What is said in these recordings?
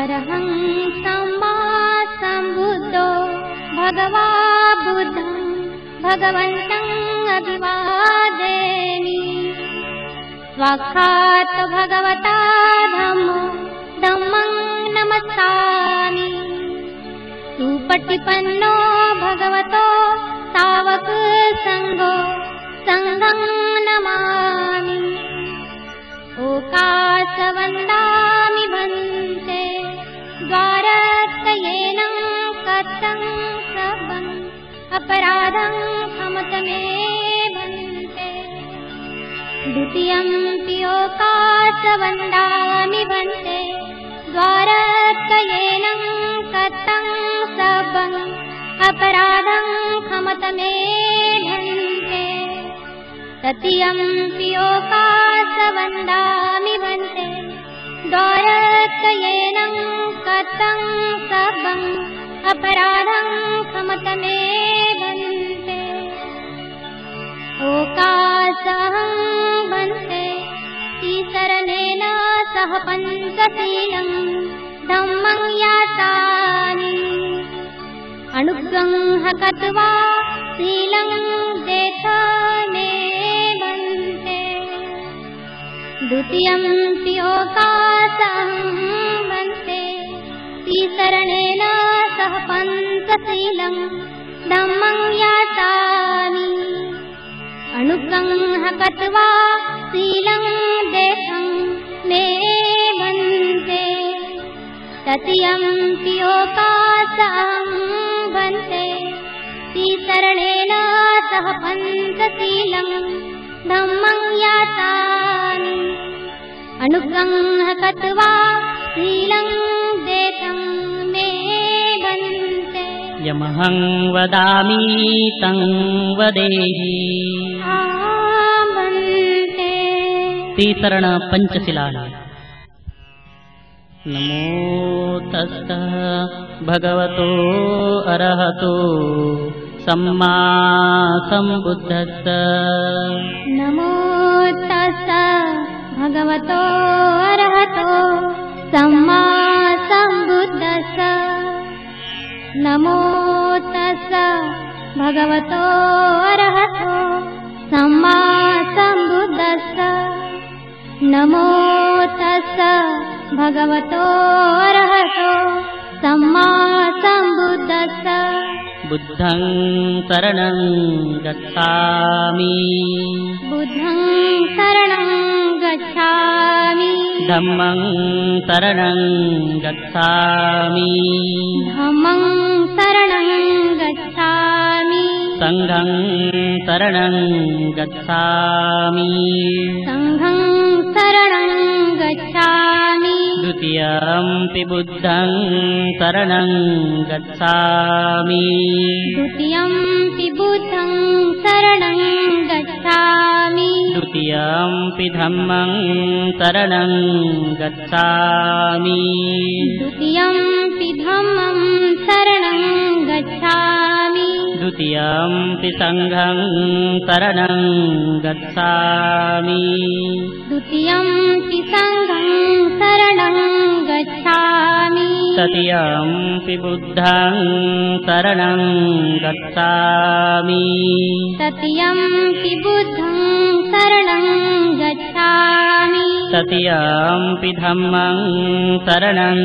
अरहं सम्मा सम्बुद्धो भगवा बुद्धं भगवन्तं अभिवादेमि। स्वाक्षात् भगवता धम्मो धम्मं नमस्सामि। सुपटिपन्नो भगवतो सावक संघो संघं नमामि। ओकाश वन्दामि भन्ते द्वारत्रयेनं कथं सर्वं अपराधं क्षमत मे भन्ते। द्वितीयंपि ओकाश वन्दामि भन्ते द्वारत्रयेनं कथं सर्वं अपराधं क्षमत मे भन्ते। तृतीयंपि ओकाश वन्दामि भन्ते द्वारत्रयेनं कथं सर्वं अपराधं क्षमत मे भन्ते। ओकाशं भन्ते तिसरणेन सह पञ्चशीलं धम्मं यासामि। अनुग्रह कृत्वा शीलं देथ मे भन्ते। द्वितीयंपि ओकाशं भन्ते तिसरणेन सह पञ्चशीलं धम्मं यासामि। अनुग्रह कृत्वा शीलं देथ मे भन्ते। तृतीयंपि ओकाशं भन्ते तिसरणेन सह पञ्चशीलं धम्मं यासामि। अनुग्रह कृत्वा शीलं देथ मे भन्ते। यमहं वदामि तं वदेहि। भन्ते। तिसरण पंचशिला। नमो तस्सः भगवतो अरहतो सम्मा सम्बुद्धस्स। नमो तस्सः भगवतो अरहतो सम्मा सम्बुद्धस्स। नमो तस्सः भगवतो अरहतो सम्मा सम्बुद्धस्स। नमो तस्सः भगवतो अरहतो सम्मा सम्बुद्धस्स। बुद्धं शरणं गच्छामि। बुद्धं शरणं गच्छामि। धम्मं शरणं गच्छामि। धम्मं शरणं गच्छामि। संघं शरणं गच्छामि। संघं शरणं गच्छामि। द्वितीयंपि बुद्धं शरणं गच्छामि। द्वितीयंपि बुद्धं शरणं गच्छामि। द्वितीयंपि धम्मं शरणं गच्छामि। द्वितीयंपि धम्मं शरणं गच्छामि। द्वितीयंपि संघं शरणं गच्छामि। द्वितीयंपि संघं शरणं गच्छामि। तृतीयंपि बुद्धं शरणं गच्छामि। तृतीयंपि बुद्धं शरणं गच्छामि। तृतीयंपि धम्मं शरणं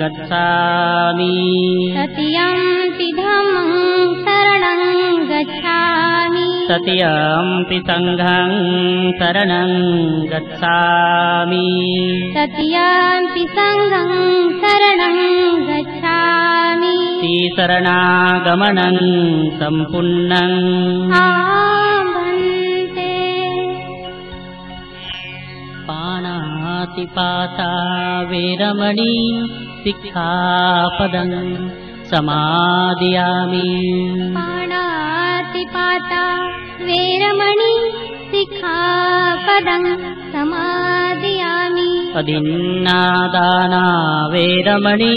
गच्छामि। तृतीयंपि धम्मं शरणं गच्छामि। तृतीयंपि संघं शरणं गच्छामि। तृतीयंपि संघं शरणं गच्छामि। तिसरणागमनं सम्पूर्णं। भन्ते। पाणातिपाता वेरमणि सिक्खापदं समादयामि। पाणातिपाता वेरमणि सिक्खापदं समादयामि। अदिन्नादाना वेरमणि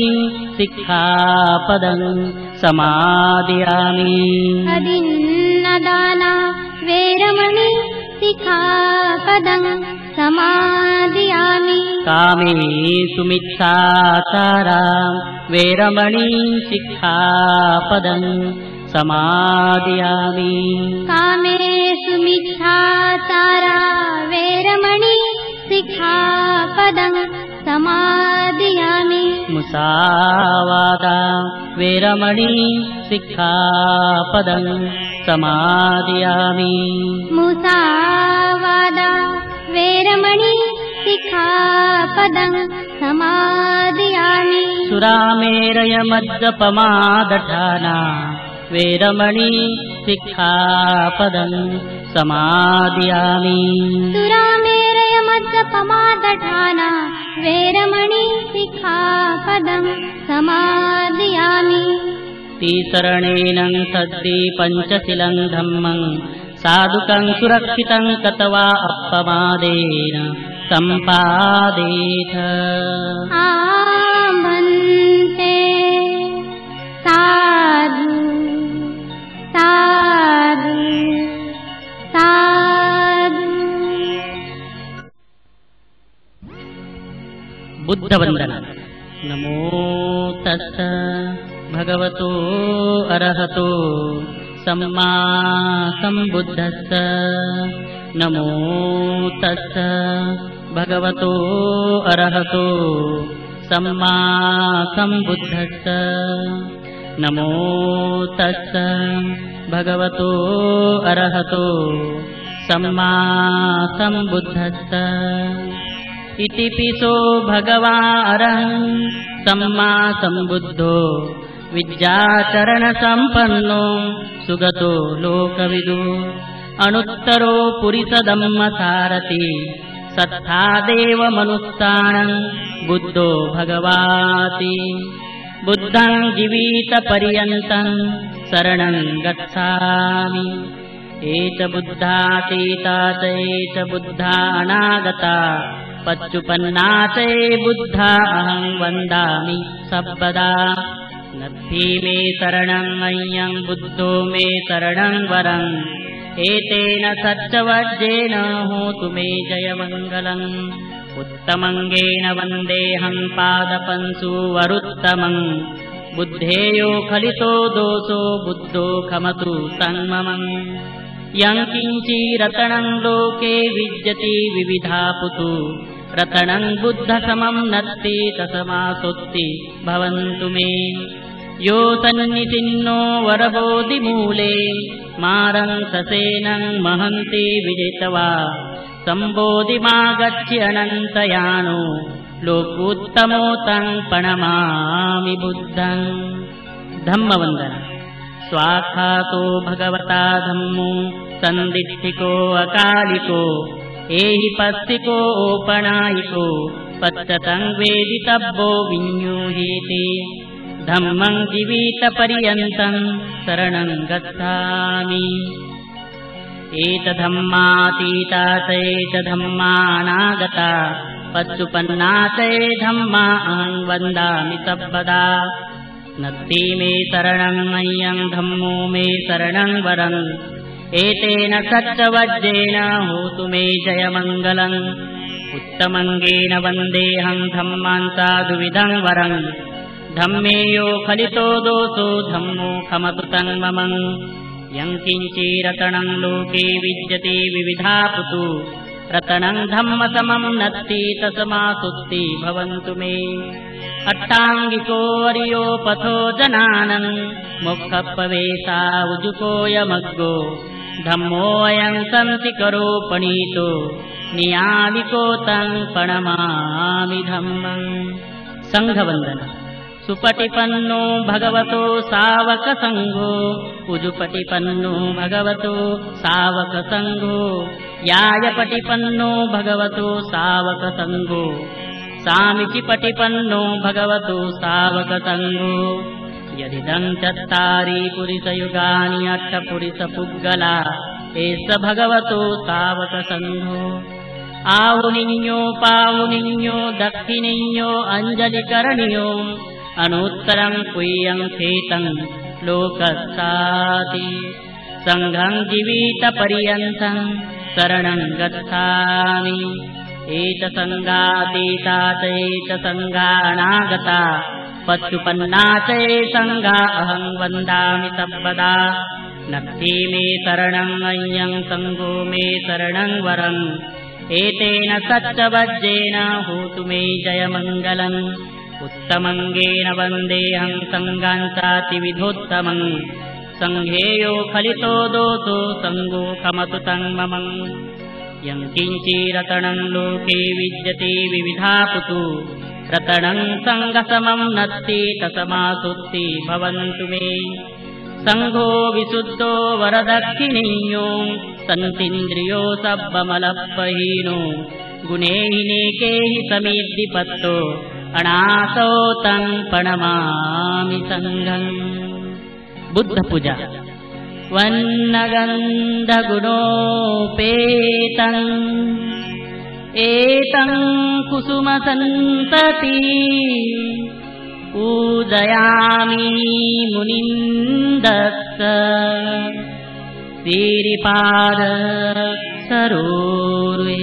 सिक्खापदं समादयामि। अदिन्नादाना वेरमणि सिक्खापदं समादयामि। कामेषु मिच्छाचारां वेरमणीं सिक्खापदं समादयामि कामेषु मिच्छाचारा वेरमणि सिक्खापदं समादयामि मुसावादा वेरमणीं सिक्खापदं समादयामि मुसावादा वेरमणि सिक्खापदं समादयामि सुरामेरयमद्यपमादठाना वेरमणीं सिक्खापदं समादयामि सुरामेरयमद्यपमादठाना वेरमणि सिक्खापदं समादयामि तिसरणेन सद्दि पञ्चशीलं धम्मं साधुकं सुरक्षितं कतवा अपमादेन सम्पादेथ आमन्ते साधु साधु साधु बुद्धवन्दना नमो तस्स भगवतो अरहतो सम्मा सम्बुद्धस्स नमो तस्स भगवतो अरहतो सम्मा सम्बुद्धस्स नमो तस्स भगवतो अरहतो सम्मा सम्बुद्धस्स इति पिसो भगवारहं सम्मा सम्बुद्धो विद्याचरणसम्पन्नो सुगतो लोकविदु अनुत्तरो पुरिसदम्मसारथि सत्था देवमनुस्सानं बुद्धो भगवाति बुद्धं जीवितपर्यन्तं शरणं गच्छामि एत बुद्धातीता एत बुद्धा अनागता पच्चुपन्ना च बुद्धा अहं वन्दामि सर्वदा नद्धि मे शरणं अय्यं बुद्धो मे शरणं वरं एतेन सच्चवज्रेण होतु मे जयमङ्गलम् उत्तमङ्गेन वन्देऽहं पादपंसु वरुत्तमं बुद्धेयो खलितो दोषो बुद्धो खमतु संममम् यं किञ्चिरतनं लोके विद्यति विविधापुतु रतनं बुद्धसमं नत्ति तस्मासोत्ति भवन्तु मे यो सन्निसिन्नो वरबोधिमूले मारं ससेनं महन्ति विजित्वा सम्बोधिमागच्छि अनन्तयानो लोकोत्तमो तं प्रणमामि बुद्धं धम्मवन्दना स्वाखातो भगवता धम्मो सन्दिष्टिको अकालिको एहि पस्तिको ओपणायिको पच्चतं वेदितव्यो विन्यूहीति धम्मं जीवितपर्यन्तं शरणं गच्छामि एतद्धम्मातीता चैतद्धम्मानागता पच्चुपन्ना चैधम्मा अहं वन्दामि सर्वदा नत्ति मे शरणं मह्यं धम्मो मे शरणं वरं एतेन सच्चवज्रेण होतु मे जयमङ्गलम् उत्तमङ्गेन वन्देऽहं धम्मान् साधुविधं वरं धम्मेयो खलितो दोषो धम्मो खमतु तन्ममं यं किञ्चिरतनं लोके विद्यते विविधापुतु रतनं धम्मसमं नत्ति तस्मासुत्ति भवन्तु मे अट्टाङ्गिको वर्यो पथो जनानं मोक्षप्रवेशा उजुकोऽयमग्गो धम्मोऽयं संसिकरो पणीतो नियालिको तं प्रणमामि धम्मं संघवन्दना सुपटिपन्नो भगवतो सावकसङ्घो उजुपटिपन्नो भगवतो सावकसङ्घो यायपटिपन्नो भगवतो सावकसङ्घो सामिचिपटिपन्नो भगवतो सावकसङ्घो यदिदं चत्तारि पुरिसयुगानि अष्टपुरिसपुग्गला एष भगवतो सावकसङ्घो आवुनिन्यो पावुनिन्यो दक्षिणिन्यो अञ्जलिकरणियो अनुत्तरं कुय्यं खेतं लोकस्ताति सङ्घं जीवितपर्यन्तं शरणं गच्छामि एच संगातीता चैच संगानागता पत्युपन्ना च संगा अहं वन्दामि सर्वदा नत्थि मे शरणं अय्यं संगो मे शरणं वरम् एतेन सच्चवज्जेन होतु मे जयमङ्गलम् उत्तमङ्गेन वन्देऽहं संगान् चातिविधोत्तमम् संघेयो खलितो दोषो संगो खमतु तं मम यं किञ्चिरतनं लोके विद्यते विविधापुतु रतनं संगसमं नत्ति तसमासुत्ति भवन्तु मे संघो विशुद्धो वरदक्षिणीयो सन्तीन्द्रियो सब्बमलपहीनो गुणेहिनेके हि समीद्धिपत्तो अनासो तं प्रणमामि संघं। बुद्ध पूजा वन्नगन्धगुणोपेतं एतं कुसुमसन्तति पूजयामि मुनिन्दस्स सिरिपादसरोर्वे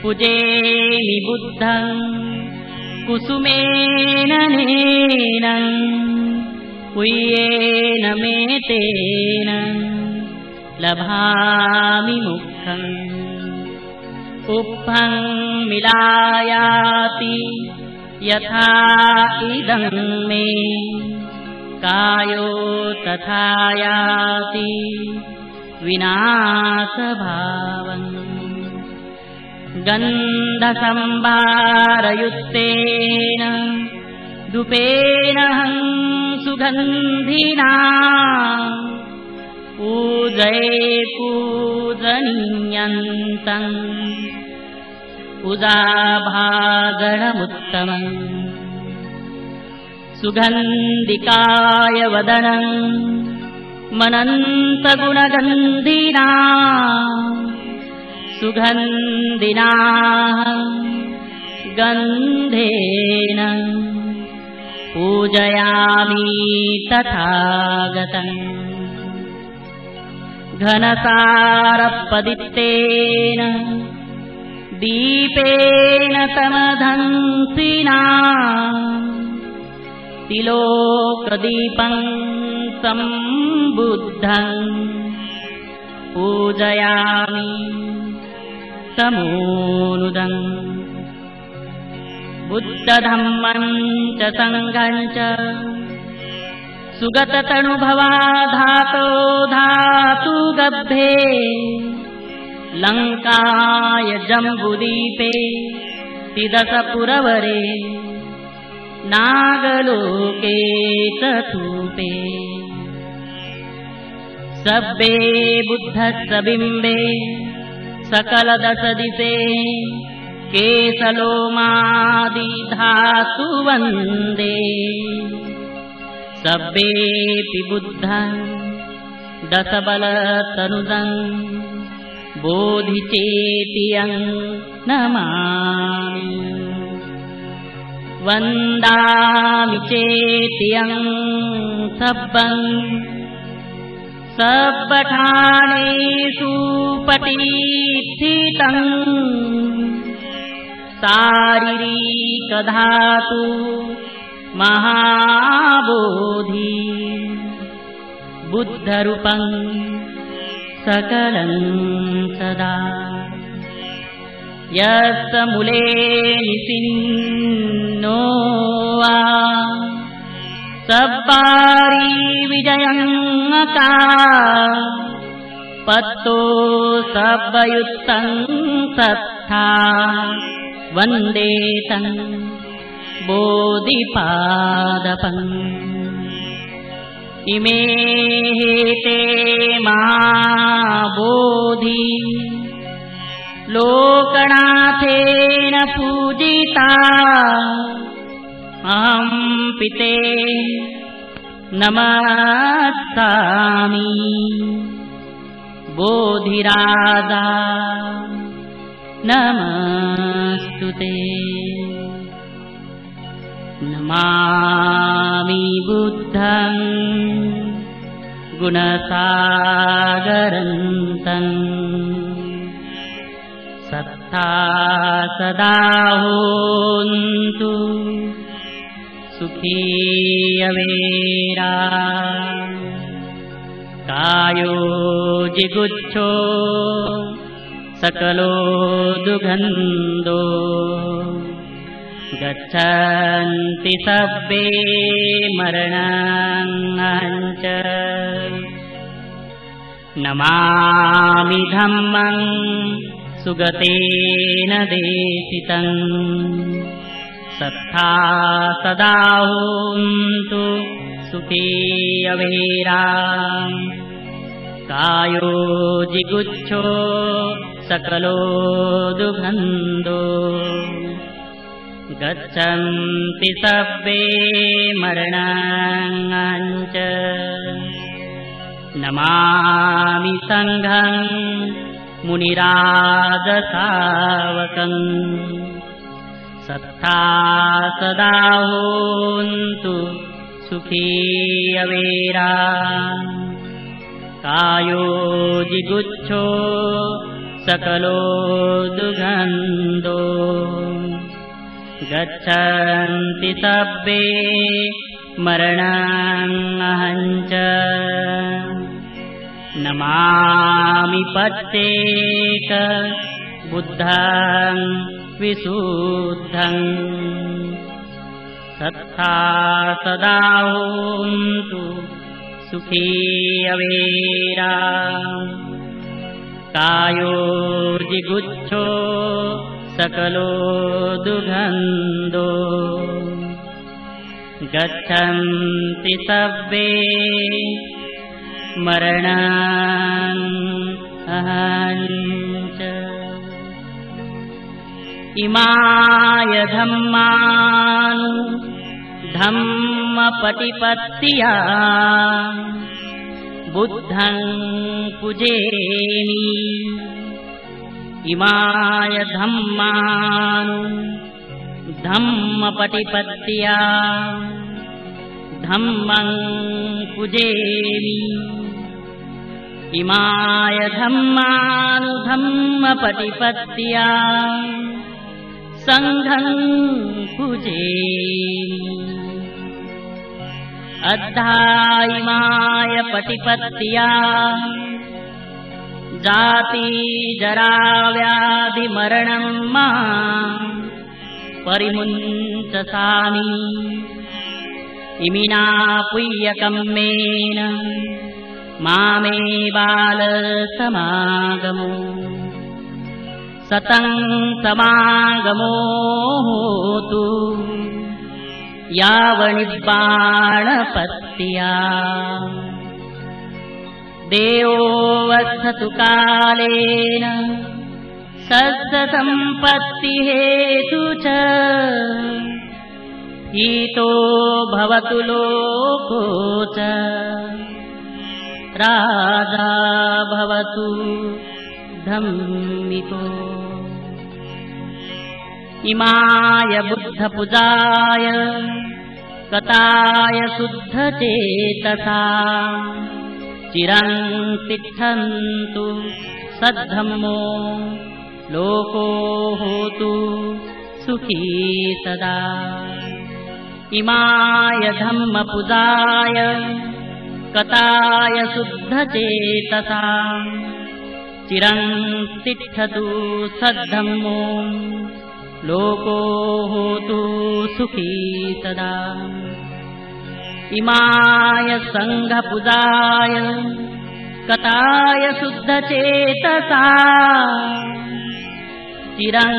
पूजेमि बुद्धं कुसुमेन नेनं पुय्येन मे तेन लभामि मुक्तम् उप्पं मिलायाति यथा इदं मे कायो तथा याति विनाशभावम् गन्धसंभारयुक्तेन धूपेन सुगन्धिना पूजये पूजनीयन्तम् पूजाभागणमुत्तमम् सुगन्धिकाय वदनं मनन्तगुणगन्धिना सुगन्धिना गन्धेन पूजयामि तथागतम् घनसारपदित्तेन दीपेन तमधंसिना तिलोकदीपं सम्बुद्धं पूजयामि तमोनुदम् बुद्धधम्मं च संघं च सुगततनुभवा धातो धातु गभ्भे लङ्काय जम्बुदीपे तिदसपुरवरे नागलोके चतुपे सब्बे बुद्धस्य बिम्बे सकलदशदिशे केशलोमादिधातु वन्दे सब्बेऽपि बुद्धं दशबलतनुदं बोधिचेतियं नमामि वन्दामि चेतियं सब्बं सब्बठानेषु पटिस्थितं शारीरिकधातु महाबोधि बुद्धरूपं सकलं सदा यस्य मूले निसिन्नो वा सब्बारी विजयंका पत्तो सब्बयुक्तं तथा वन्दे तं बोधिपादपम् इमे ते महाबोधि लोकनाथेन पूजिता अहं पिते नमस्सामि बोधिराजा नमस्तुते नमामि बुद्धं गुणसागरन्तं सत्ता सदा होन्तु सुखी अवेरा कायो जिगुच्छो सकलो दुगन्धो गच्छन्ति सब्बे मरणाञ्च नमामि धम्मं सुगतेन देशितं सत्ता सदा होन्तु सुखी अवेरा कायो जिगुच्छो सकलो दुगन्धो गच्छन्ति सब्बे मरणाञ्च नमामि संघं मुनिराजसावकं सत्ता सदा होन्तु सुखी अवेरा कायो जिगुच्छो सकलो दुगन्धो गच्छन्ति सब्बे मरणाञ्च नमामि पच्चेक बुद्धं विशुद्धं सत्ता सदा होन्तु सुखी अवेरा कायो जिगुच्छो सकलो दुगन्धो गच्छन्ति सब्बे मरणाञ्च इमाय धम्मानु धम्मपटिपत्तिया बुद्धं पूजेमि इमाय धम्मानु धम्मपटिपत्तिया धम्मं पूजेमि इमाय धम्मानु धम्मपटिपत्तिया संघं पूजेमि अद्धा इमाय पटिपत्तिया जाति जरा व्याधि मरणं मा परिमुञ्चसामि इमिना पुय्यकम्मेन मामे बाल समागमो सतं समागमो होतु यावनिब्बाणपत्त्या देवो वत्सतु कालेन सद्सम्पत्तिहेतु च हीतो भवतु लोको च राजा भवतु धम्मिको इमाय बुद्धपूजाय कताय शुद्धचेतसा चिरं तिष्ठन्तु सद्धम्मो लोको होतु सुखी सदा इमाय धम्मपूजाय कताय शुद्धचेतसा चिरं तिष्ठतु सद्धम्मो लोको होतु सुखी सदा इमाय संघपूजाय कताय शुद्धचेतसा चिरं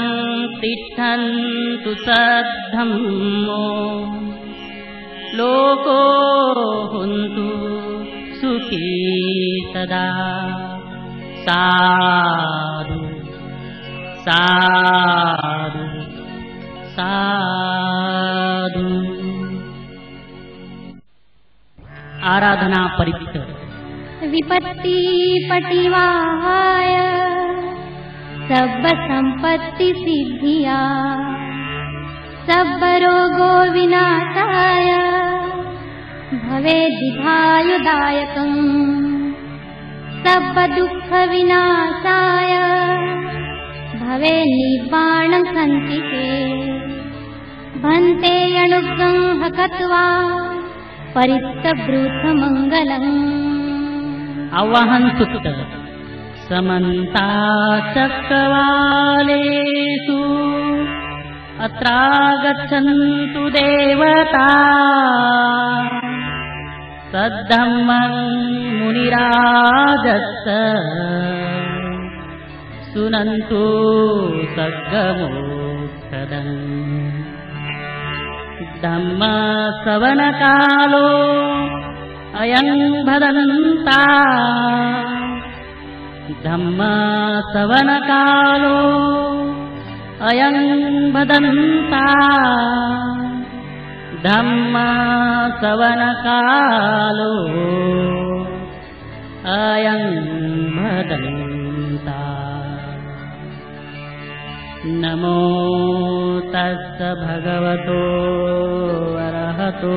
तिष्ठन्तु सद्धम्मो लोको होन्तु सुखी सदा साधु साधु साधु। आराधना परिप्त विपत्ति पटिवाहाय सब संपत्ति सिद्धिया सब रोगो विनाशाय भवे दीर्घायुदायकं सब दुःख विनाशाय भवे निर्वाणं सन्तिके भन्ते अणुगंहकत्वा परितब्रूथमङ्गलम् आवाहन सुक्त समन्ता चक्रवालेषु अत्रागच्छन्तु देवता सद्धम्मं मुनिराजस्य सुनन्तु सद्गमोक्षदम् धम्मश्रवणकालो अयं भदन्ता धम्मश्रवणकालो अयं भदन्ता धम्मश्रवणकालो अयं भदन्ता नमो तस्य भगवतो अरहतो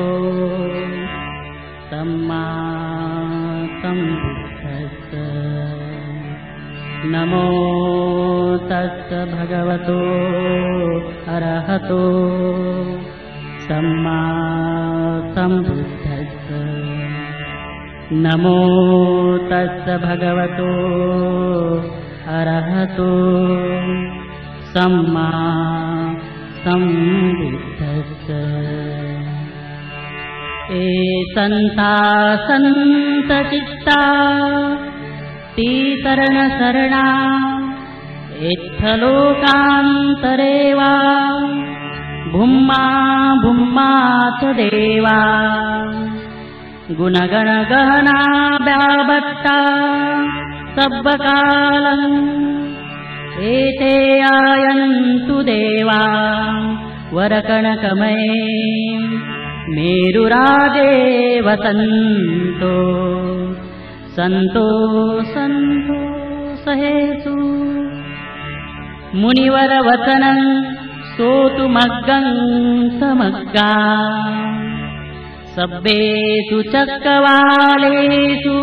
सम्मा सम्बुद्धस्य नमो तस्य भगवतो अरहतो सम्मा सम्बुद्धस्य नमो तस्य भगवतो अरहतो सम्मा सम्बुद्धस्य एतन्ता सन्तचित्ता शरणा इत्थलोकान्तरे वा भुम्मा भुम्मा च देवा गुणगणगहना व्यावत्ता सब्बकालम् एते आयन्तु देवा वरकणकमये मेरुराजे वसन्तो सन्तो सन्तो सहेषु मुनिवरवचनं सोतुमग्गं समग्गा सब्बेषु चक्रवालेषु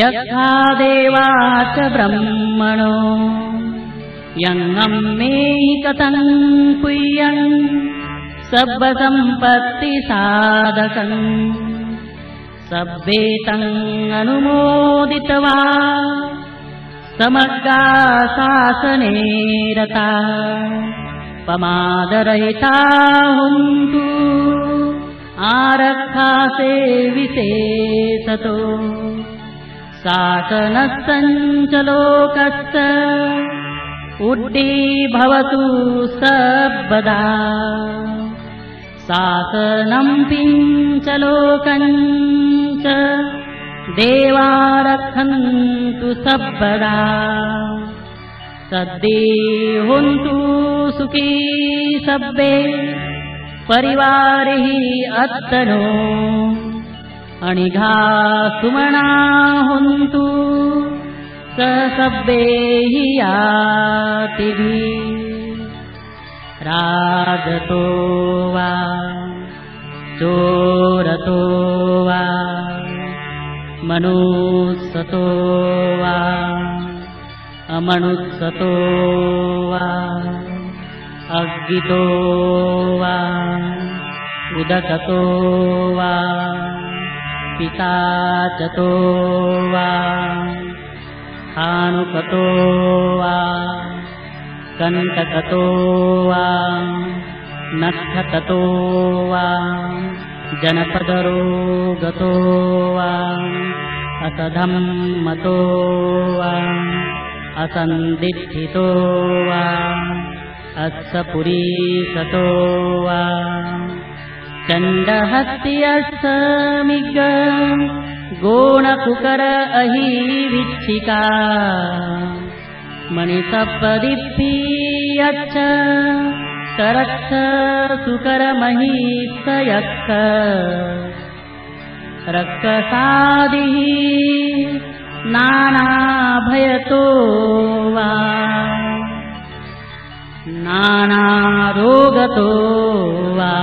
यथा देवा च ब्रह्मणो यङ्गं मे कथं कुय्यं सब्बसम्पत्तिसाधकम् सब्बेतं अनुमोदित्वा समग्गा शासने रता पमादरहिता हुन्तु आरक्षासे विशेषतो शासनसञ्चलोकस्य उड्डीभवतु सर्वदा शासनं पिञ्चलोकञ्च देवा रक्षन्तु सर्वदा सद्देहुन्तु सुखी सब्बे परिवारिः अत्तनो अणिघा सुमना हुन्तु स सब्बे हि यातिभिः राजतो वा चोरतो वा मनुष्यतो वा अमनुष्यतो वा अज्ञितो वा उदकतो वा पिशाचतो वा हानुकतो वा कण्टकतो वा नक्षततो वा जनपदरोगतो वा असधम्मतो वा असन्दिष्ठितो वा अस्सपुरीशतो वा चण्डहस्त्यस्समिग गोणकुकर अहिविच्छिका मणिसप्पदिप्पीयच्च करच्छ सुकरमहिषयक्ष रक्षसादिः नानाभयतो वा नानारोगतो वा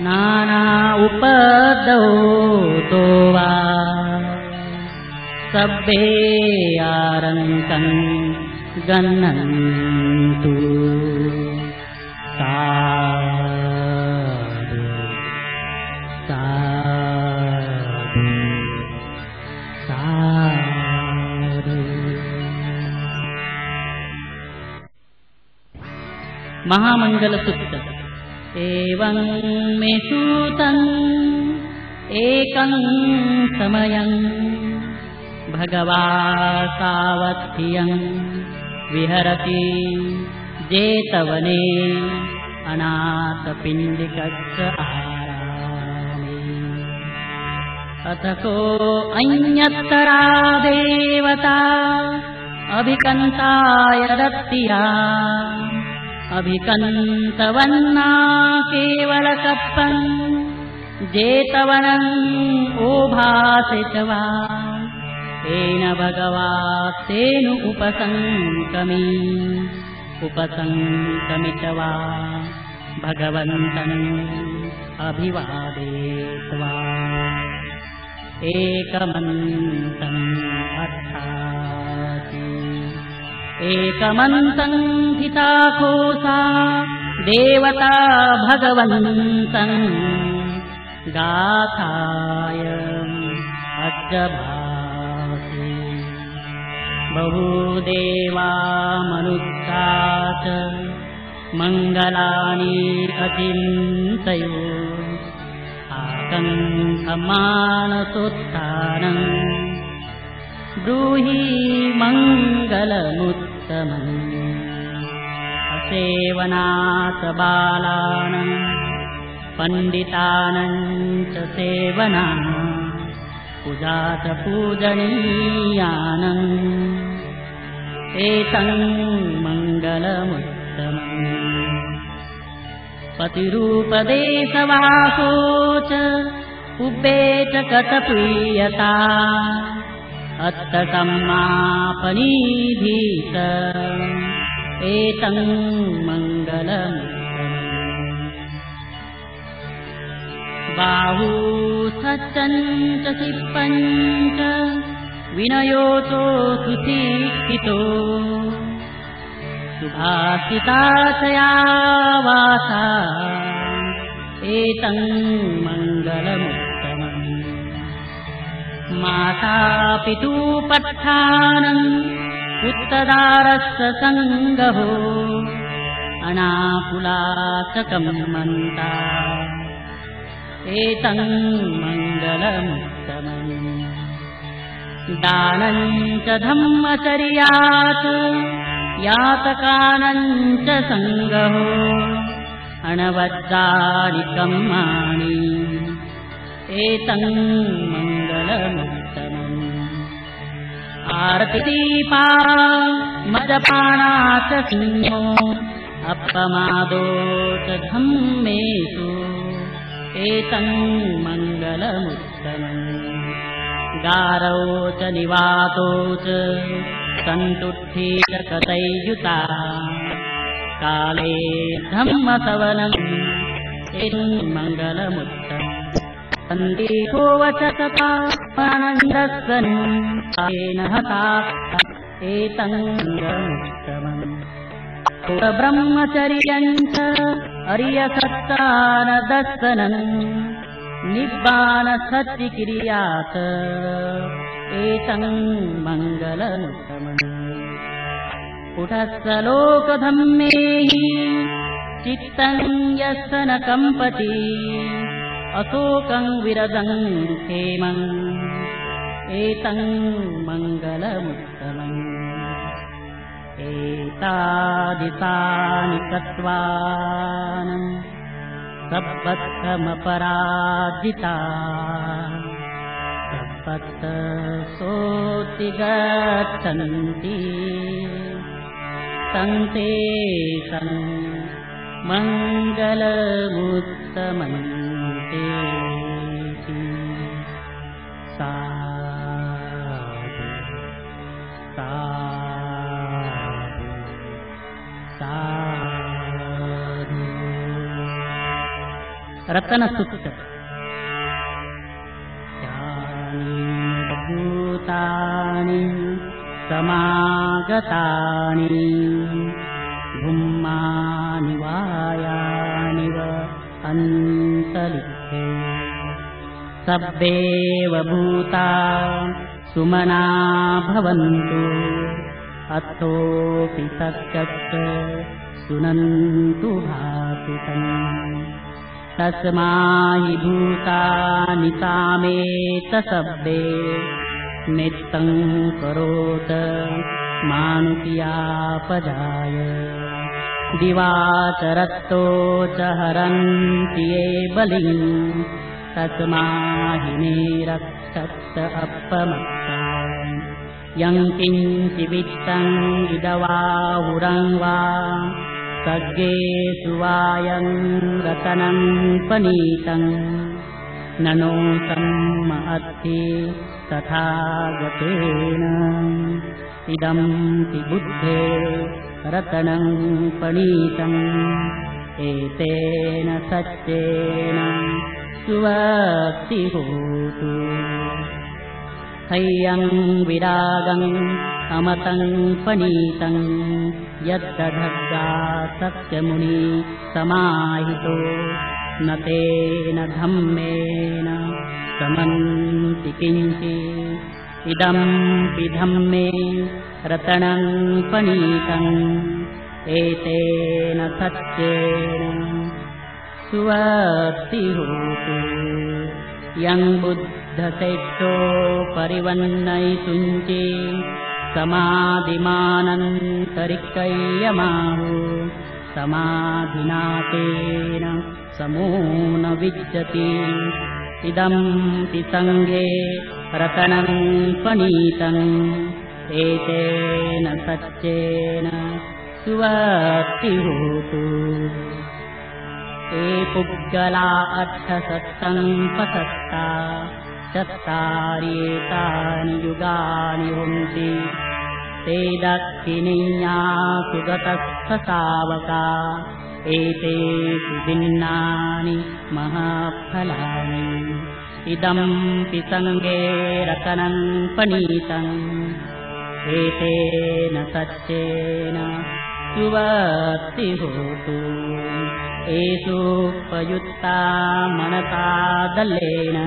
नाना उपद्रवतो वा सब्बे आरङ्कन् गन्नन्तु साधु साधु साधु। महामंगल सूत्र। एवं मे सूतं एकं समयं भगवा सावधियं विहरति जेतवने अनाथपिण्डिकस्य आरामे। अथ को अन्यतरा देवता अभिकन्ताय दत्तिया अभिकन्तवन्ना केवलकप्पं जेतवनं ओभासे च वा येन भगवास्तेनु उपसङ्कमि च वा भगवन्तम् अभिवादेत्वा एकमन्तम् अर्थाति। एकमन्तं हिताकोसा देवता भगवन्तं गाथाय अज्जभासि। बहुदेवा मनुष्या च मङ्गलानि अचिन्तयो आकङ्क्षमानसोत्थानं ब्रूहि मङ्गलमुत्तमम्। असेवनात् बालानां पण्डितानां च सेवना पूजा च पूजनीयानम् एतं मङ्गलमुत्तमम्। पतिरूपदेशवासो च उभे च कथप्रियता अत्तसम्मापनीधीत एतं मङ्गलमुत्तमम्। बाहू सच्चञ्च सिप्पञ्च विनयोतो सुशिक्षितो सुभाषिताशया वासा एतं मङ्गलमुत्तमम्। माता पितुपत्थानम् उत्तदारस्य सङ्गहो अनाकुलाचकं मन्ता एतं मङ्गलमुत्तमम्। दानं च धम्मचर्यात् यातकानं च सङ्गहो अणवद्दानि कर्माणि एतं मङ्गलमुत्तमम्। आरतिदीपा मदपाना च सिंहो अपमादो च धम्मेषु एतं मङ्गलमुत्तमम्। गारौ च निवातो च सन्तुष्ठीकतैयुता काले धम्मसवनम् एतं मङ्गलमुत्तमम्। सन्दीपो वचसता आनन्दस्सन् येन हता एतं मङ्गलमुत्तमम्। ब्रह्मचर्यं च अर्यसत्तानदर्शनं निब्बानसत्यक्रियात् एतं मङ्गलमुत्तमम्। पुटस्य लोकधम्मेः चित्तं यस्य न कम्पति अशोकं विरदं क्षेमम् एतं मङ्गलमुत्तमम्। एतादितानि सत्त्वानि सपत्कमपराजिता सपत्सोऽति गच्छन्ति तं तेषं मङ्गलमुत्तमम् तेति। साधु साधु साधु। रत्नसूत्र। यानि भूतानि समागतानि भूमानि वायानिव अन्तरिक्षे सब्बेव भूता सुमना भवन्तु अथोऽपि सत्यच्च सुनन्तु भासितम् तस्माहि भूतानि सामेत सब्बे नित्यं करोत मानुष्यापजाय दिवाचरत्तो च हरन्ति ये बलिं तस्माहि निरक्षत अपमत्ता यं किञ्चिवित्तं इदवाहुरं वा सज्ञेषु वायं रतनं पनीतं ननोतं अत्ति तथागतेन इदं हि बुद्धे रतनं पनीतम् एतेन सत्येन सुवक्तिहोतु हैयं विरागम् अमतं पनीतं यद्दधग्गा सत्यमुनि समाहितो न तेन धम्मेन समन्ति किञ्चित् इदं हि धम्मे रतनं पनीतम् एतेन सत्येन सुवक्तिहोतु यं बुद्धसेष्ठो परिवन्नयितुञ्चे समाधिमानन्तरिक्षय्यमाहु समाधिना तेन समो न विद्यते इदं हि सङ्गे रतनं पनीतम् एतेन सत्येन सुवक्तिहोतु ते पुद्गला अर्थसत्सम्पसत्ता चत्तार्येतानि युगानि हुन्ति ते दक्षिणीया सुगतस्थसावका एतेषु भिन्नानि महाफलानि इदं हि सङ्गे रतनं पनीतम् एतेन सत्येन सुवक्तिहोतु एषोपयुक्ता मनसा दलेन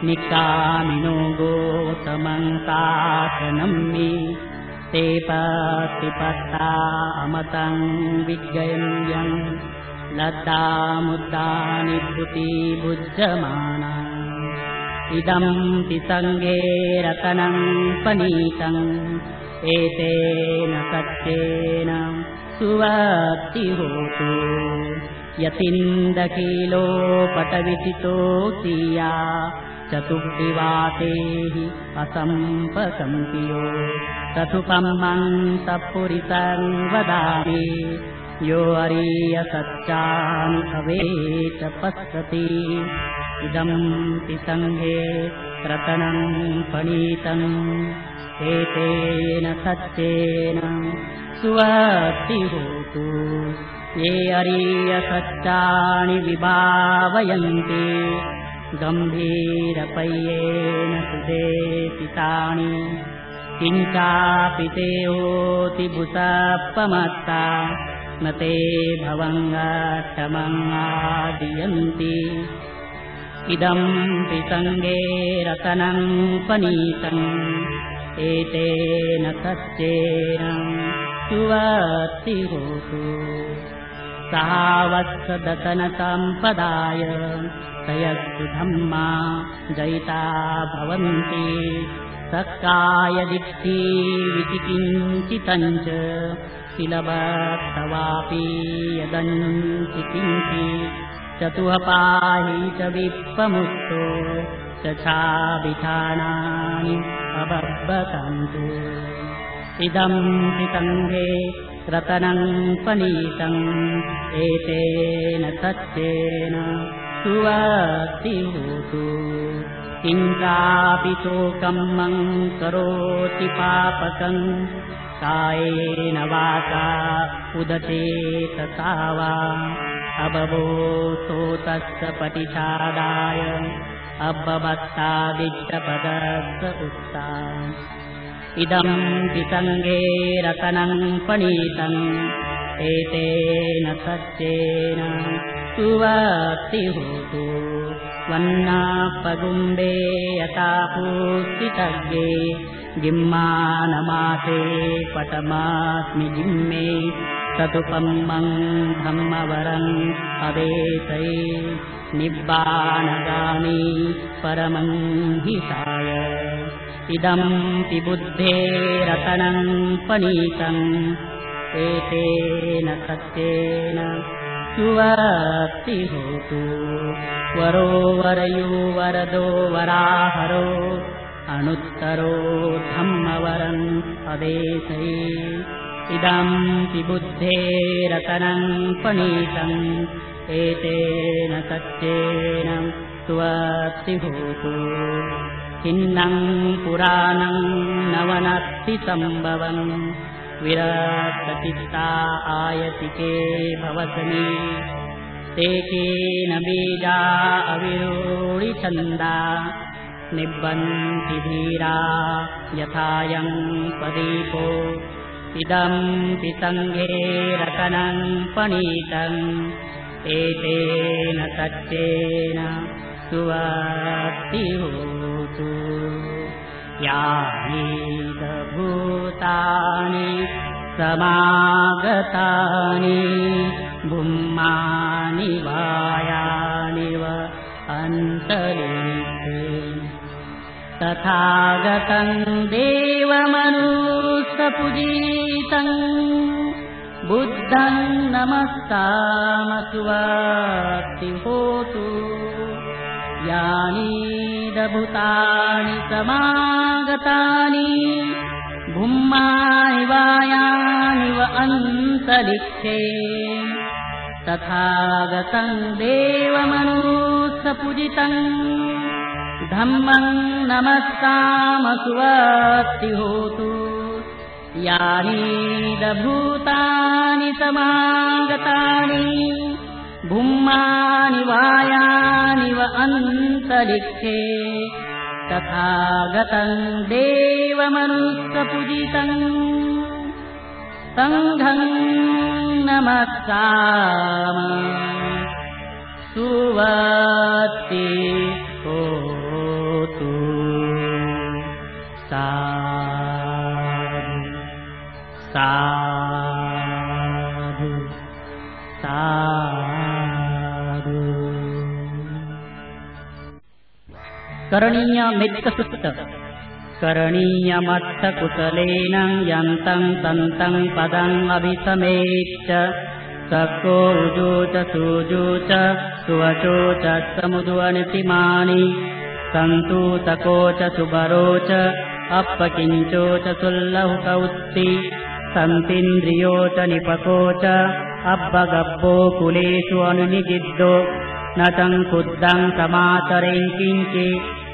निकामिनो गोतमं सासनम्मि ते पतिपत्ता अमतं विज्ञयं लद्दामुद्दानि भूति भुज्यमाना इदं हि सङ्गे रतनं पनीतम् एतेन सत्येन सुवक्तिहोतु यतिन्दकीलोपटविचितो सीया चतुर्दिवातेः असम्पसम्पियो तथुपम्मन्तपुरितं वदामि यो अरियसच्चानि भवेत् पश्यति इदं हि सङ्गे रतनं पनीतम् एतेन सत्येन सुवक्तिहोतु ये अरियसच्चानि विभावयन्ति गम्भीरपय्येन सुदेशितानि किञ्चापि ते होति भूतपमत्ता न ते भवङ्गाष्टमङ्गादियन्ति इदं हि सङ्गे रतनं पनीतम् एतेन सत्येन सुवक्तिहोतु सावत्सदतनसम्पदाय तयस्तु धम्मा जयिता भवन्ति सक्कायदिष्टि विचिकिञ्चितञ्च शिलभक्तवापि यदञ्चि किञ्चित् चतुःपाहि च विप्पमुक्तो चछाभिधानानि अबभ्बतन्तु इदं हि सङ्गे रतनं पनीतम् एतेन सत्येन सुवक्तिहोतु किञ्चापि शोकं मं करोति पापकं कायेन वाचा उदचेतसा वा अबबोधो तस्य पटिषादाय अब्बवत्तादिष्टपदस्य उत्ता इदम्पि सङ्गे रतनं पणीतम् एतेन सत्येन सुवक्तिहोतु वन्नापगुम्बे यथा पूषितज्ञे जिम्मानमासे पटमास्मि जिम्मे ततुपम्मं धम्मवरं अवेशै निब्बाणगामी परमं हिताय इदम्पि बुद्धेरतनं पणीतम् एतेन सत्येन सुवक्तिहोतु वरो वरयो वरदो वराहरो अनुत्तरो धम्मवरम् अवेशै इदम्पि बुद्धेरतनं पणीतम् एतेन सत्येन सुवक्तिहोतु खिन्नं पुराणं नवनत्तिसम्भवम् विरक्तचित्ता आयतिके भवसमि ते केन बीजा अविरूढिछन्दा निबन्ति धीरा यथायं प्रदीपो इदम्पि सङ्गे रतनं पणीतम् एतेन सत्येन सुवक्तिहोतु यानि भूतानि समागतानि भूमानि वायानि व अन्तरिक्षे तथागतं देवमनुष्यपूजितं बुद्धं नमस्तामसुवक्तिहोतु यानि भूतानि समागतानि भूमानि वायानि व अन्तरिक्षे तथागतं देवमनुष्यपूजितं धम्मं नमस्तामसुवक्तिहोतु यानि भूतानि समागतानि भूमानि वायानि व अन्तरिक्षे तथागतं देवमनुष्यपूजितं सङ्घं नमस्काम सुवक्तिहोतु साधु साधु साधु। करणीयमित्तसुत्त करणीयमत्तकुशलेन यन्तं तन्तं पदम् अभिसमेच्च सको उजोच सुजोच सुवचो च समुद्वनितिमानि सन्तु तकोच सुबरोच अपकिञ्चोच सुल्लहुकौत्ति सन्तीन्द्रियोच निपकोच अब्बगब्बो कुलेषु अनुनिगिद्धो न तङ्कुद्धं समाचरें किञ्चि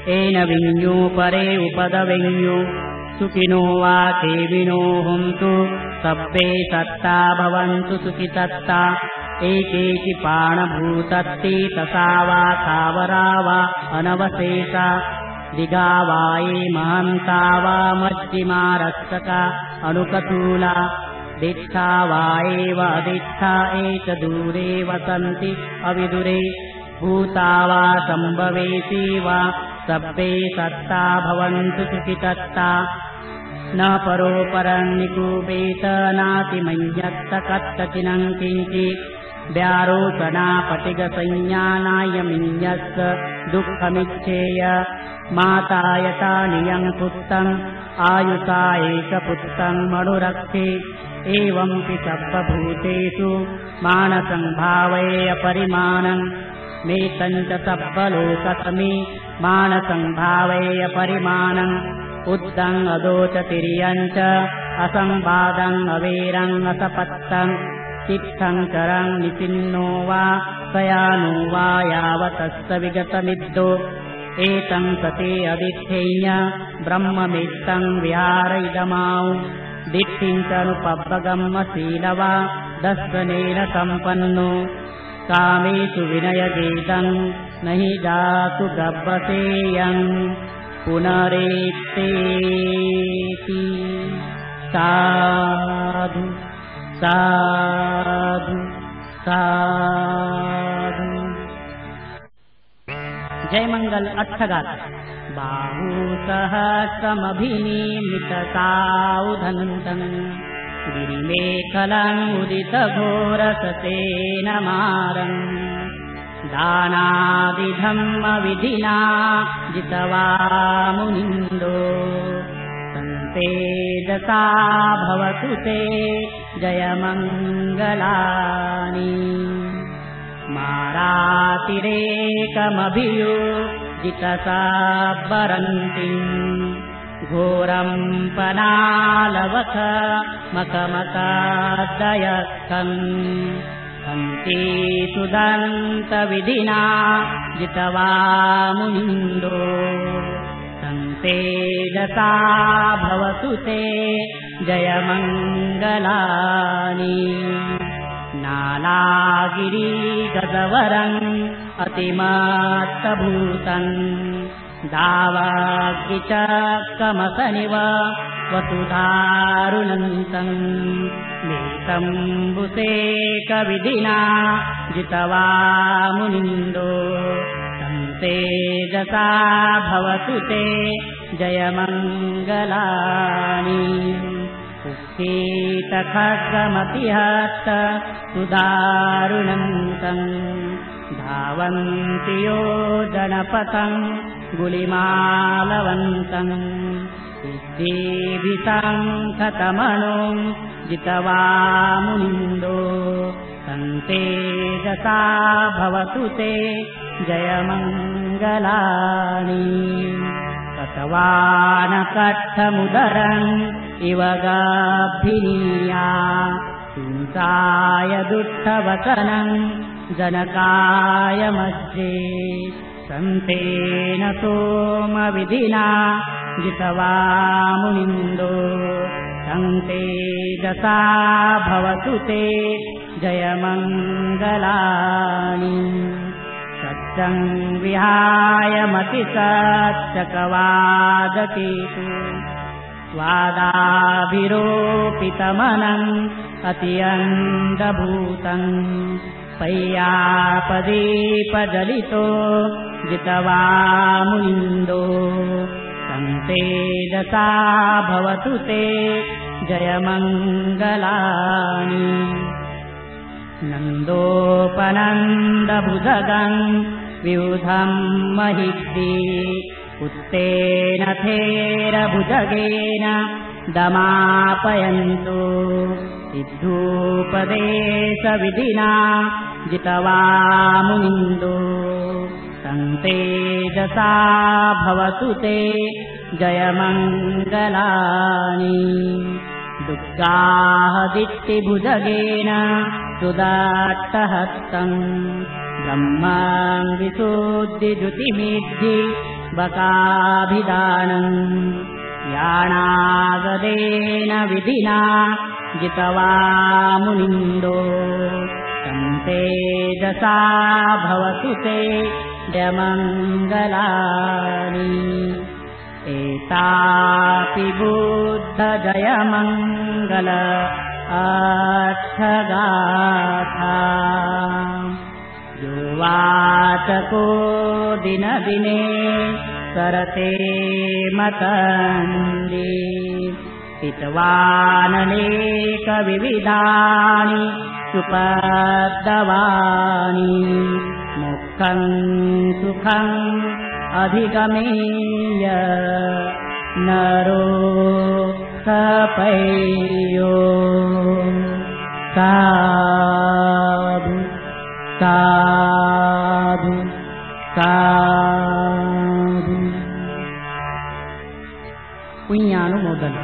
येन विඤ्ञो परे उपदविඤ्ञो सुखिनो वा केविनो हुन्तु सब्बे सत्ता भवन्तु सुखितत्ता एकेचि प्राणभूतत्ति तथा वा स्थावरा वा अनवशेषा दिगा वा ये महन्ता वा मध्यमा रक्षका अनुकतूला दिष्ठा वा एव अधिष्ठा एच दूरे वसन्ति अविदुरे भूता वा सम्भवेति वा सब्बे सत्ता भवन्तु सुखितत्ता न परो परं निकूपेत नातिमन्यत्त कत्तचिनं किञ्चित् व्यारोचना पटिगसंज्ञानायमिन्यस्य दुःखमिच्छेय माता यथा नियं पुत्रम् आयुषा एकपुत्रं मनुरक्षे एवंपि सर्वभूतेषु मानसं भावये अपरिमाणम् मेतञ्च सब्बलोकसमि मानसं भावये अपरिमाणम् उद्धं अदोच तिर्यञ्च असंवादं अवेरं असपत्तं चित्तं चरं निचिन्नो वा सयानो वा यावतस्य विगतमिद्धो एतं सते अदिच्छेय ब्रह्ममित्तं विहारयिदमाउ दिट्ठिञ्चनुपब्बगम्मशीलवा दर्शनेन सम्पन्नो कामेषु विनयगीतं न हि जातु गब्बसेयम् पुनरेत्तेति साधु साधु साधु। जय मंगल अट्ठगाथा। बाहुसहस्रमभिनिमितसाउधन्तम् गिरिमेखलम् उदितघोरससेनमारम् दानादिधम्मविधिना जितवामुनिन्दो संतेजसा भवतु ते जयमङ्गलानि। मारातिरेकमभियुजितसाब्बरन्तीम् घोरम् पनालवथ मकमकादयस्थम् हन्ति सुदन्तविधिना जितवामुनिन्दो संतेजसा भवतु ते जयमङ्गलानि। नालागिरिगजवरम् अतिमत्तभूतम् दावाग्निचक्रमसनिव वसुधारुणन्तम् मेतम्बुसेकविधिना जितवामुनिन्दो संतेजसा भवतु ते जयमङ्गलानि। उत्सीतखड्गमतिहस्त सुदारुणन्तम् धावन्ति योजनपथम् गुलिमालवन्तम् सिद्धिभिसङ्खतमनो जितवामुनिन्दो संतेजसा भवतु ते जयमङ्गलानि। कटवानकट्ठमुदरम् इव गाभिनीया हिंसाय दुष्टवचनम् जनकाय मध्ये संतेन सोमविधिना जितवामुनिन्दो संतेजसा भवतु ते जयमङ्गलानि। सत्यं विहाय मतिसच्चकवादतीतु स्वादाभिरोपितमनम् अत्यन्तभूतम् पय्यापदीपजलितो जितवामुनिन्दो संतेजसा भवतु ते जयमङ्गलानि। नन्दोपनन्दभुजगम् विबुधम् महिद्दी उत्तेन थेरभुजगेन दमापयन्तु सिद्धूपदेशविधिना जितवामुनिन्दो संतेजसा भवतु ते जयमङ्गलानि। दुर्गाहदित्तिभुजगेन सुदाट्टहस्तम् ब्रह्मान् विशुद्धिजुतिमिद्धि बकाभिदानम् याणागदेन विधिना जितवामुनिन्दो संतेजसा भवतु ते जयमङ्गलानि। एतापि बुद्धजयमङ्गल अट्ठगाथा यो वाचको दिनदिने सरते मतन्दी हितवाननेकविविधानि सुपद्दवानि मुखं सुखम् अधिगमेय नरो सपय्यो साधु साधु साधु। पुण्यानुमोदन।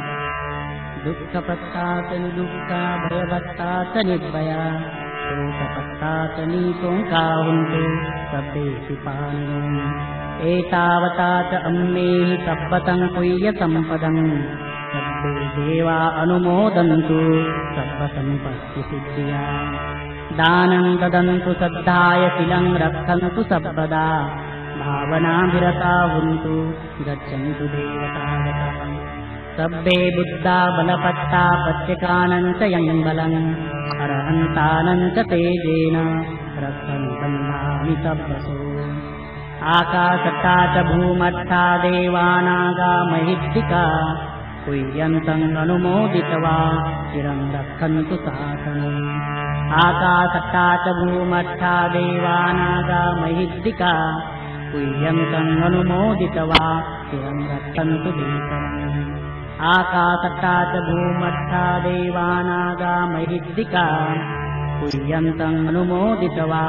दुःखपश्चात् निदुःखा भयभत्तात् निर्भया शोकपश्चात् नीतोऽङ्काहुन्तु सप्तेषु पाणिनो एतावता च अम्मे सब्बतं कुय्यसम्पदम् सब्बे देवा अनुमोदन्तु सर्वसम्पत्तिसिद्धिया दानं ददन्तु श्रद्धाय शिलं रक्षन्तु सर्वदा भावनाभिरता हुन्तु गच्छन्तु देवतागतम् सब्बे बुद्धा बलपत्ता पच्यकानञ्च यं बलम् अरहन्तानञ्च तेजेन रक्षन्तन्नामि सब्बसो आकाशता च भूमत्था देवानागा महिद्दिका कुह्यन्तम् अनुमोदित्वा चिरं रक्षन्तु शासनम् आकाशता च भूमत्था देवानागा महिद्दिका कुह्यन्तम् अनुमोदित्वा चिरं रक्षन्तु देशम् आकाशता च भूमत्था देवानागा महिद्दिका कुह्यन्तम् अनुमोदित्वा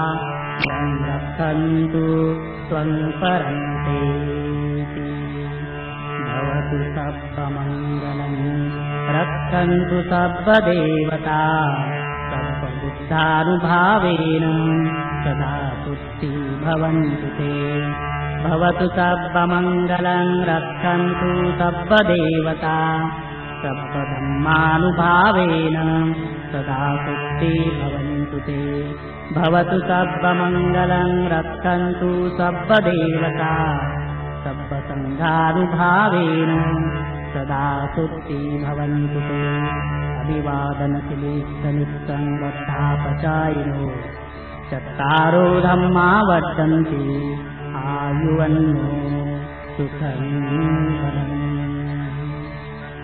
चिरं रक्षन्तु त्वं परन्तेति भवतु सर्वमङ्गलम् रक्षन्तु सर्वदेवता सर्वबुद्धानुभावेन सदा तुष्टि भवन्तु ते भवतु सर्वमङ्गलम् रक्षन्तु सर्वदेवता सर्वधर्मानुभावेन सदा तुष्टि भवन्तु ते भवतु सर्वमङ्गलम् रक्षन्तु सर्वदेवता सर्वसङ्घानुभावेन सदा तुष्टि भवन्तु ते अभिवादनशिलेस्तनित्यं बद्धापचायिनो चत्तारो धम्मा वर्तन्ते आयुवन्नो सुखं बलम्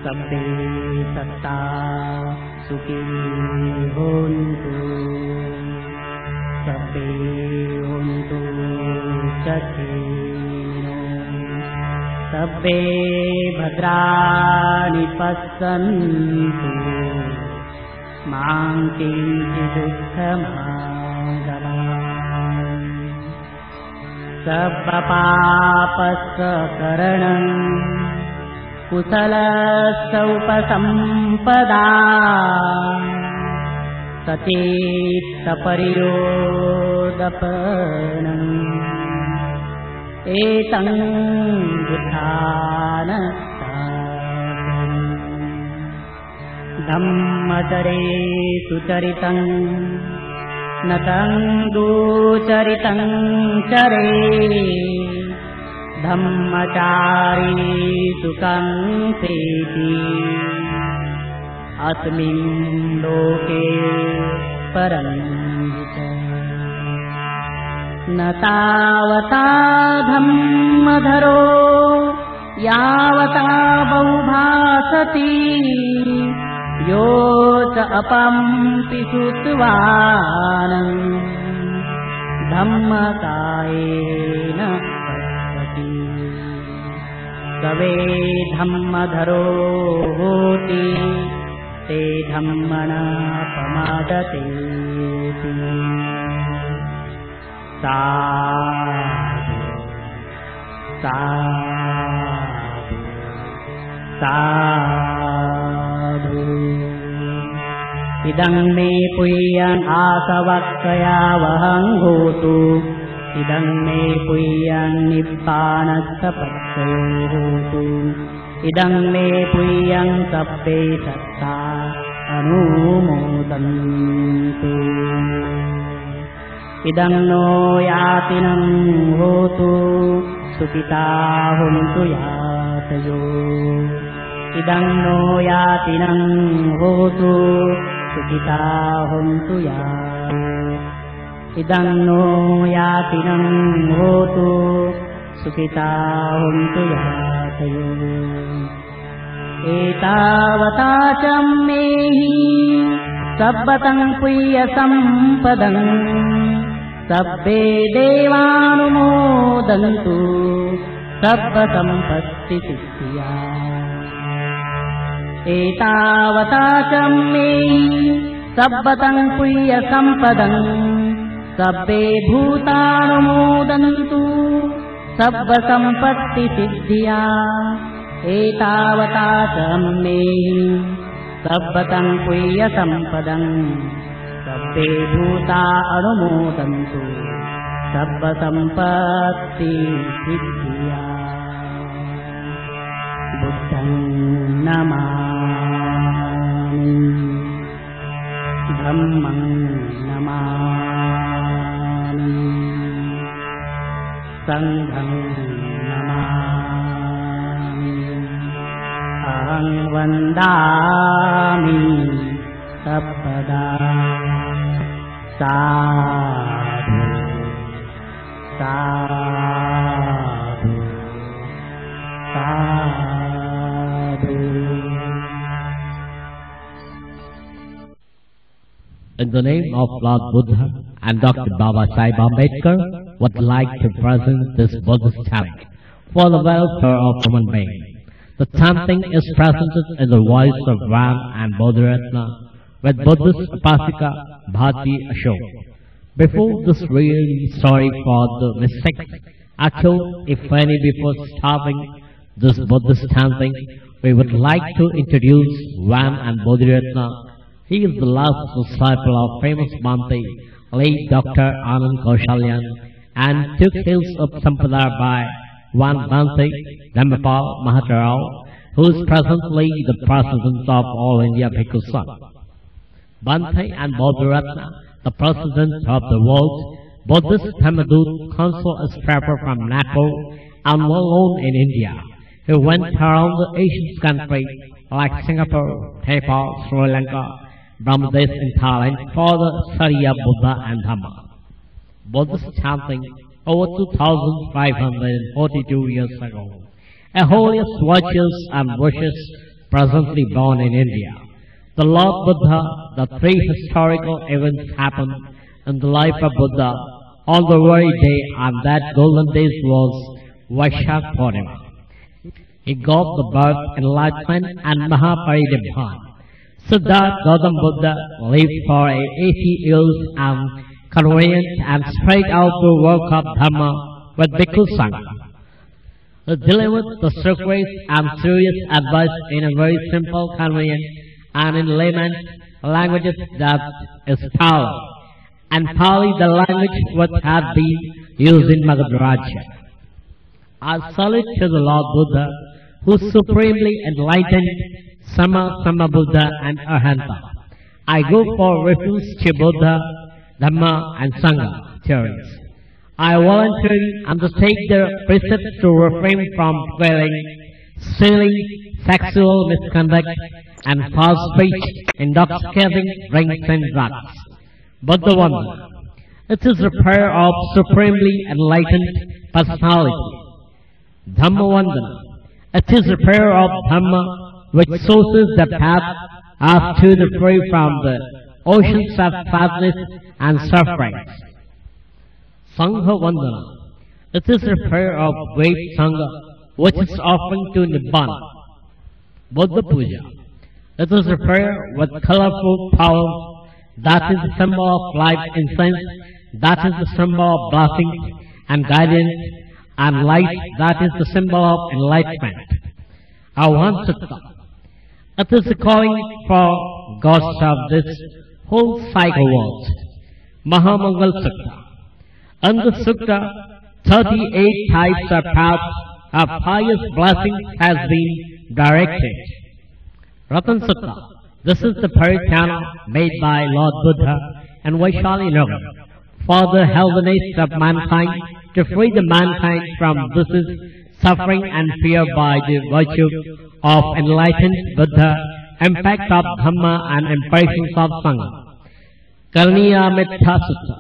सब्बे सत्ता सुखी होन्तु सब्बे होन्तु सुखिनो सब्बे भद्राणि पश्यन्तु मां किञ्चिदुःखमागमात् सर्वपापस्करणं कुशलस्य उपसम्पदा सचेत्तपरियोदपनम् एतं बुद्धान धम्मचरे सुचरितं न तं दुचरितं चरे धम्मचारी सुखं प्रीति अस्मिन् लोके परं च न तावता धम्मधरो यावता बहुभासति यो च अपम्पि श्रुत्वान् धम्मकायेन पश्यति सवे धम्मधरो होति ते धम्मना प्रमादते साधु साधु साधु इदं मे पुय्यं आसवक्कयावहं होतु इदं मे पुय्यं निब्बानस्तपत्तयो होतु इदं मे पुय्यं सब्बे सत्ता अनुमोदन्तु इदं नो यातिनं होतु सुखिता हुन्तु यातयो इदं नो यातिनं होतु सुखिता हुन्तु यातयो इदं नो यातिनं होतु सुखिता हुन्तु यातयो एतावता च मेहि सब्बतं पुय्यसम्पदं सब्बे देवानुमोदन्तु सब्बसम्पत्तिसिद्धिया एतावता च मेहि सब्बतं पुय्यसम्पदं सब्बे भूतानुमोदन्तु सब्बसम्पत्तिसिद्धिया एतावता च मेहि सब्बतं पुय्यसम्पदं सब्बे भूता अनुमोदन्तु सब्बसम्पत्तिसिद्धिया बुद्धं Namami धम्मं Namami Sangham Namami. Aham Vandami Sabada. Sadhu, sadhu, sadhu. In the name of Lord Buddha and Dr. Baba Sahib Ambedkar, would like to present this Buddhist chant for the welfare of human beings. The chanting is presented in the voice of Ram and Bodhiratna with Buddhist Upasika Bhati Ashok. Before this really sorry for the mistake, Ashok, if any, before starting this Buddhist chanting, we would like to introduce Ram and Bodhiratna. He is the last disciple of famous Bhante, late Dr. Anand Kaushalyan, and took his Sampadar by one Bhante, Dhammapal Mahatarao, who is presently the President of All India Bhikkhu Sangha. Bhante and Bodhiratna, the President of the World Buddhist Dhammadut Council, is prepared from Nagpur and well known in India. He went around the Asian countries like Singapore, Nepal, Sri Lanka, Bangladesh and Thailand for the study of Buddha and Dhamma. Buddhist chanting over 2,542 years ago. A holiest virtues and wishes presently born in India. The Lord Buddha, the three historical events happened in the life of Buddha on the very day, and that golden day was Vaishak Purnima. He got the birth, enlightenment and Mahaparinibbana. Siddhartha Gautama Buddha lived for 80 years and convenient and spread out the work of Dhamma with Bhikkhu Sangha. He delivered the secret and serious advice in a very simple, convenient and in layman's languages that is Pali, and Pali the language which had been used in Magadha Rajya. I salute to the Lord Buddha, who supremely enlightened Sama Buddha and Arhanta. I go for refuge to Buddha, Dhamma and Sangha theories. I voluntarily undertake the precepts to refrain from stealing, sexual misconduct and false speech, intoxicating drinks and drugs. Buddha Vandana. It is a prayer of supremely enlightened personality. Dhamma Vandana. It is a prayer of Dhamma which sources the path up to the free from the oceans of sadness and sufferings. Sangha Vandana. It is a prayer of great Sangha which is offering to Nibbana. Buddha Puja. It is a prayer with colorful powers that is the symbol of life incense, that is the symbol of blessing and guidance, and light that is the symbol of enlightenment. Avansutta. It is a calling for gods of this whole cycle world. Mahamangal Sutta. In the Sutta, 38 types of paths of pious blessings has been directed. Ratan Sutta. This is the paritana made by Lord Buddha and Vaishali Nagar for the healthiness of mankind, to free the mankind from disease, suffering and fear by the virtue of enlightened Buddha, impact of Dhamma and impressions of Sangha. Karniya Mittha Sutta.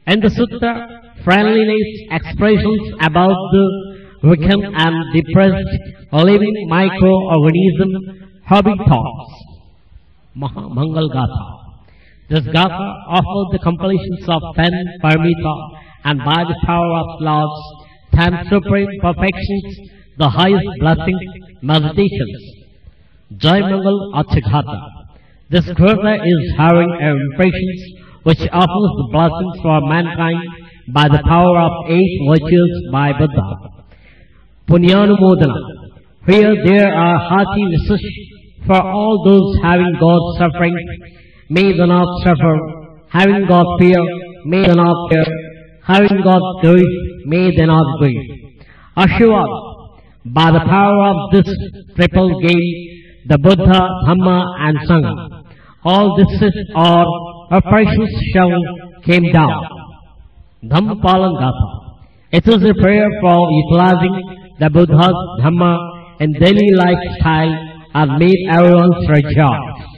In the Sutta, friendliness expressions about the weakened and depressed living microorganism hobby thoughts. Mahamangal Gatha. This Gatha offers the completions of 10 paramita, and by the power of Lord's 10 supreme perfections, the highest blessings, meditations. Jai Mangal Achaghata. This Gatha is having impressions which offers the blessings for mankind by the power of 8 virtues by Buddha. Punyanumodana. Here there are hearty wishes for all those having got suffering, may they not suffer. Having got fear, may they not fear. Having got grief, may they not grieve. Ashirvada. By the power of this triple game, the Buddha, Dhamma and Sangha, all this or operations shall came down. Dhammapalan Gatha. It is a prayer for utilizing the Buddha's Dhamma in daily lifestyle and made everyone rejoice.